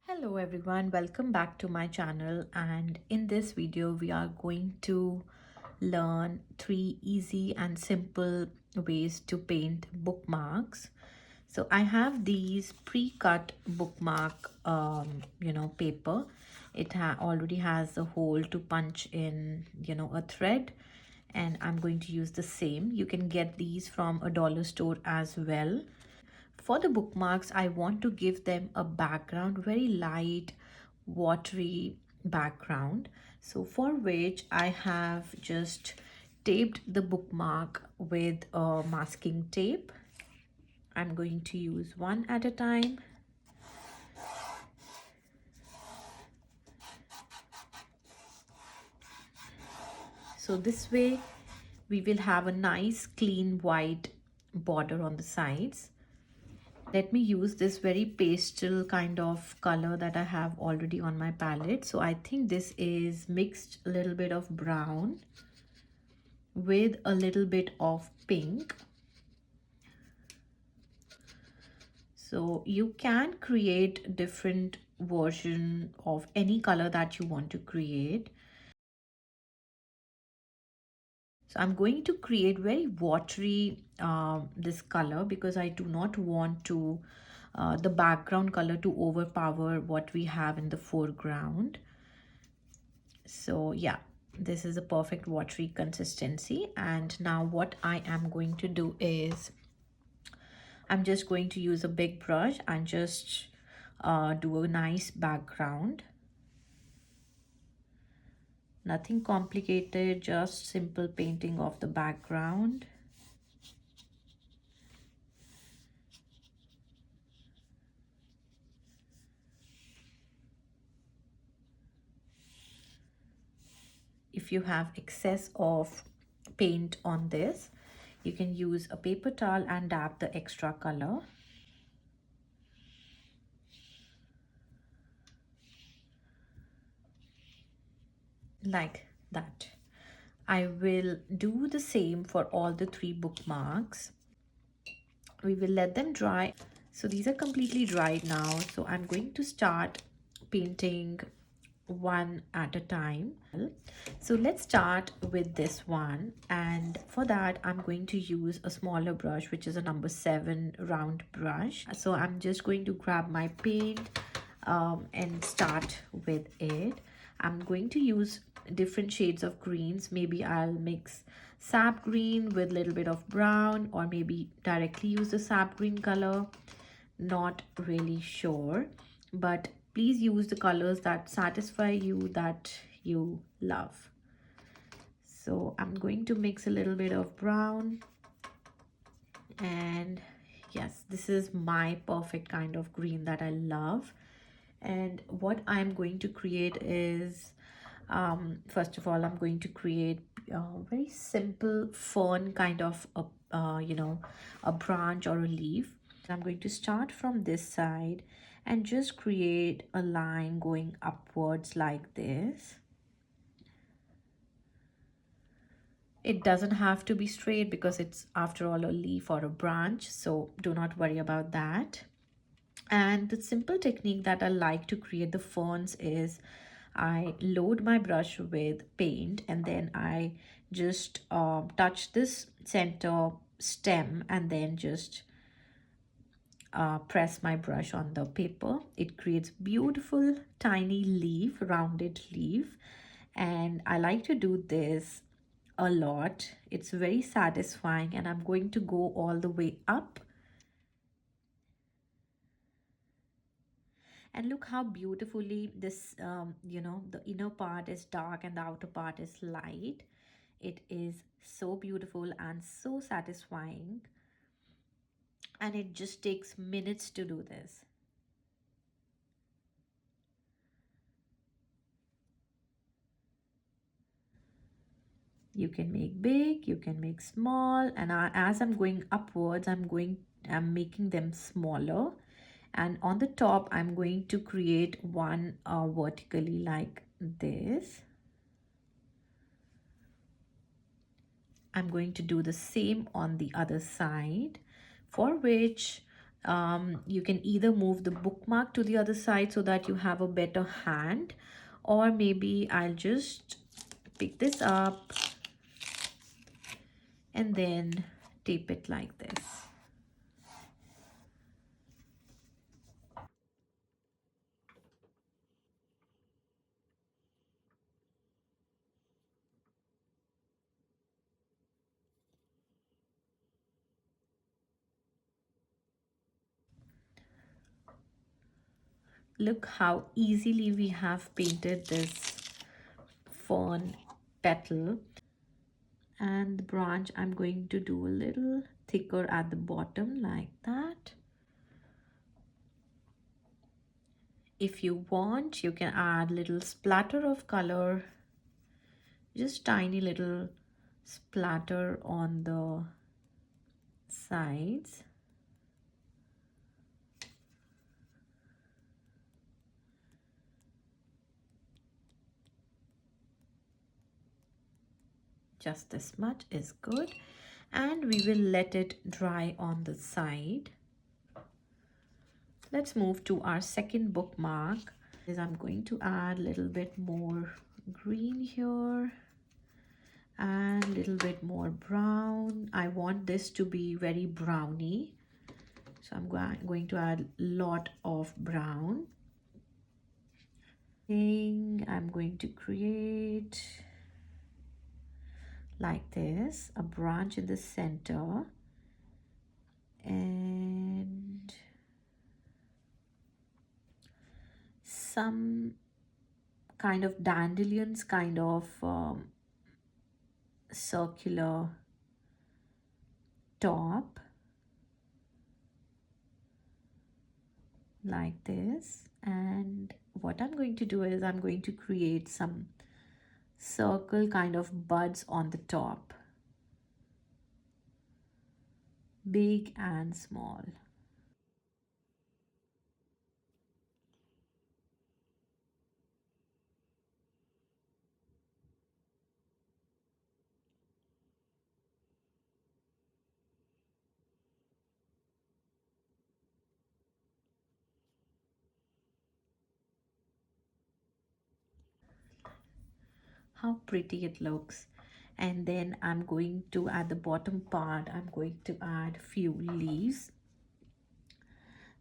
Hello everyone, welcome back to my channel, and in this video we are going to learn 3 easy and simple ways to paint bookmarks. So I have these pre-cut bookmark paper. It already has a hole to punch in a thread, and I'm going to use the same. You can get these from a dollar store as well. For the bookmarks, I want to give them a background, very light, watery background. So for which I have just taped the bookmark with a masking tape. I'm going to use one at a time. So this way we will have a nice clean white border on the sides. Let me use this very pastel kind of color that I have already on my palette. So I think this is mixed a little bit of brown with a little bit of pink. So you can create different version of any color that you want to create. So I'm going to create very watery this color because I do not want to the background color to overpower what we have in the foreground. So yeah, this is a perfect watery consistency. And now what I am going to do is I'm just going to use a big brush and just do a nice background. Nothing complicated, just simple painting of the background. If you have excess of paint on this, you can use a paper towel and dab the extra color. Like that. I will do the same for all the 3 bookmarks. We will let them dry. So these are completely dried now. So I'm going to start painting one at a time. So let's start with this one, and for that I'm going to use a smaller brush, which is a number 7 round brush. So I'm just going to grab my paint and start with it. I'm going to use different shades of greens. Maybe I'll mix sap green with a little bit of brown, or maybe directly use the sap green color. Not really sure, but please use the colors that satisfy you, that you love. So I'm going to mix a little bit of brown, and yes, this is my perfect kind of green that I love. And what I'm going to create is first of all, I'm going to create a very simple fern kind of a branch or a leaf. I'm going to start from this side and just create a line going upwards like this. It doesn't have to be straight because it's after all a leaf or a branch, so do not worry about that. And the simple technique that I like to create the ferns is I load my brush with paint, and then I just touch this center stem and then just press my brush on the paper. It creates beautiful tiny leaf, rounded leaf, and I like to do this a lot. It's very satisfying, and I'm going to go all the way up. And look how beautifully this the inner part is dark and the outer part is light. It is so beautiful and so satisfying, and it just takes minutes to do this. You can make big, you can make small, and as I'm going upwards, I'm making them smaller. And on the top, I'm going to create one vertically like this. I'm going to do the same on the other side, for which You can either move the bookmark to the other side so that you have a better hand, or maybe I'll just pick this up and then tape it like this. Look how easily we have painted this fern petal. And the branch I'm going to do a little thicker at the bottom like that. If you want, you can add little splatter of color, just tiny little splatter on the sides. Just this much is good, and we will let it dry on the side. Let's move to our second bookmark. I'm going to add a little bit more green here and a little bit more brown. I want this to be very browny, so I'm going to add a lot of brown. I'm going to create like this, a branch in the center, and some kind of dandelions, kind of circular top like this. And what I'm going to do is I'm going to create some circle kind of buds on the top, big and small. How pretty it looks. And then I'm going to, at the bottom part, I'm going to add few leaves.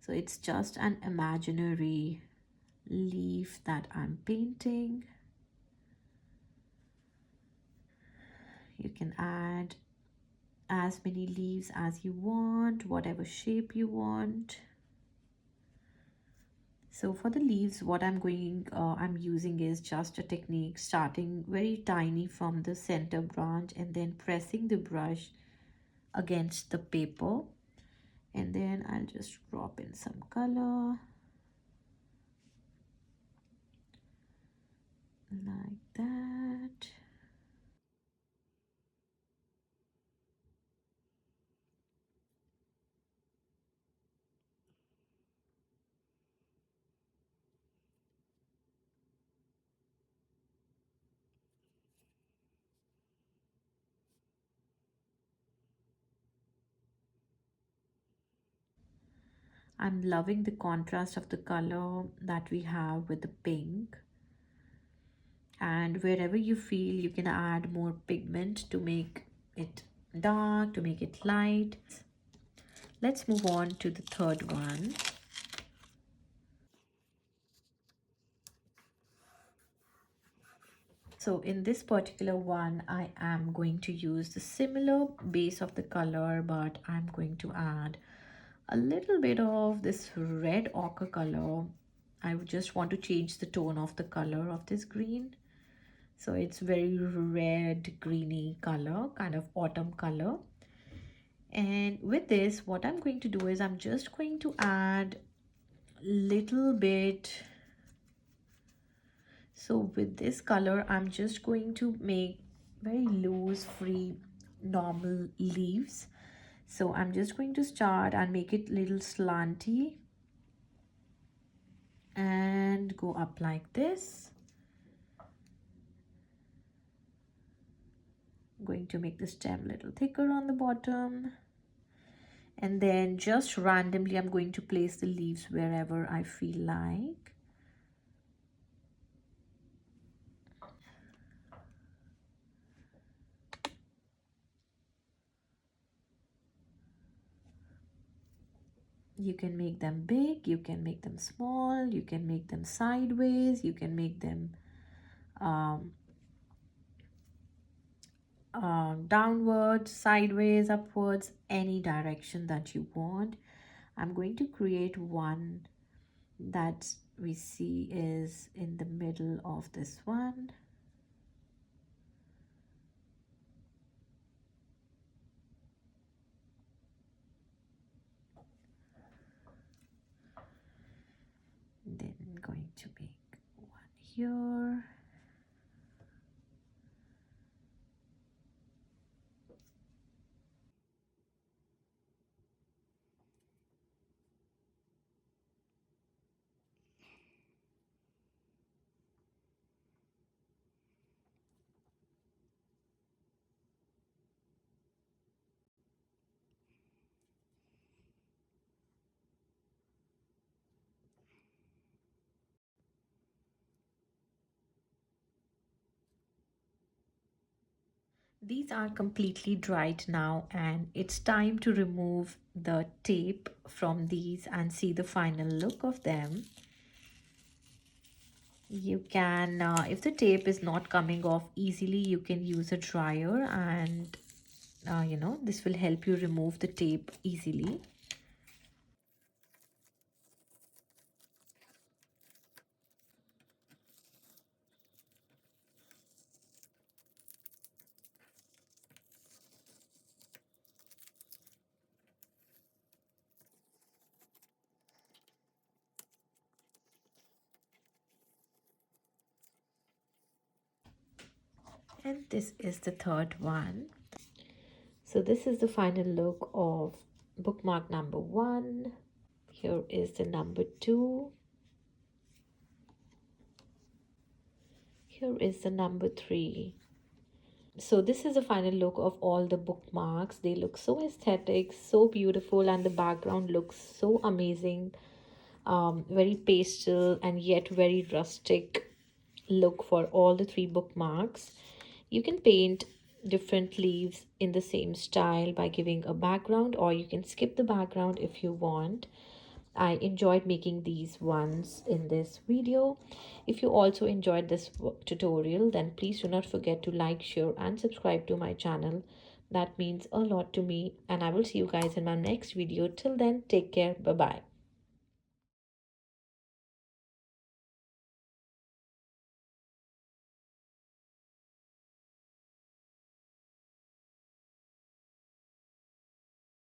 So it's just an imaginary leaf that I'm painting. You can add as many leaves as you want, whatever shape you want. So for the leaves, what I'm using is just a technique starting very tiny from the center branch and then pressing the brush against the paper, and then I'll just drop in some color like that. I'm loving the contrast of the color that we have with the pink. And wherever you feel, you can add more pigment to make it dark, to make it light. Let's move on to the third one. So in this particular one, I am going to use the similar base of the color, but I'm going to add a little bit of this red ochre color. I would just want to change the tone of the color of this green. So it's very red, greeny color, kind of autumn color. And with this, what I'm going to do is I'm just going to add little bit. So with this color, I'm just going to make very loose, free, normal leaves. So I'm just going to start and make it little slanty and go up like this. I'm going to make the stem a little thicker on the bottom. And then just randomly I'm going to place the leaves wherever I feel like. You can make them big, you can make them small, you can make them sideways, you can make them um, downwards, sideways, upwards, any direction that you want. I'm going to create one that we see is in the middle of this one. Then I'm going to make one here. These are completely dried now, and it's time to remove the tape from these and see the final look of them. You can, if the tape is not coming off easily, you can use a dryer, and this will help you remove the tape easily. And this is the third one. So this is the final look of bookmark number 1. Here is the number 2. Here is the number 3. So this is the final look of all the bookmarks. They look so aesthetic, so beautiful, and the background looks so amazing. Very pastel and yet very rustic look for all the 3 bookmarks. You can paint different leaves in the same style by giving a background, or you can skip the background if you want. I enjoyed making these ones in this video. If you also enjoyed this tutorial, then please do not forget to like, share and subscribe to my channel. That means a lot to me, and I will see you guys in my next video. Till then, take care. Bye bye.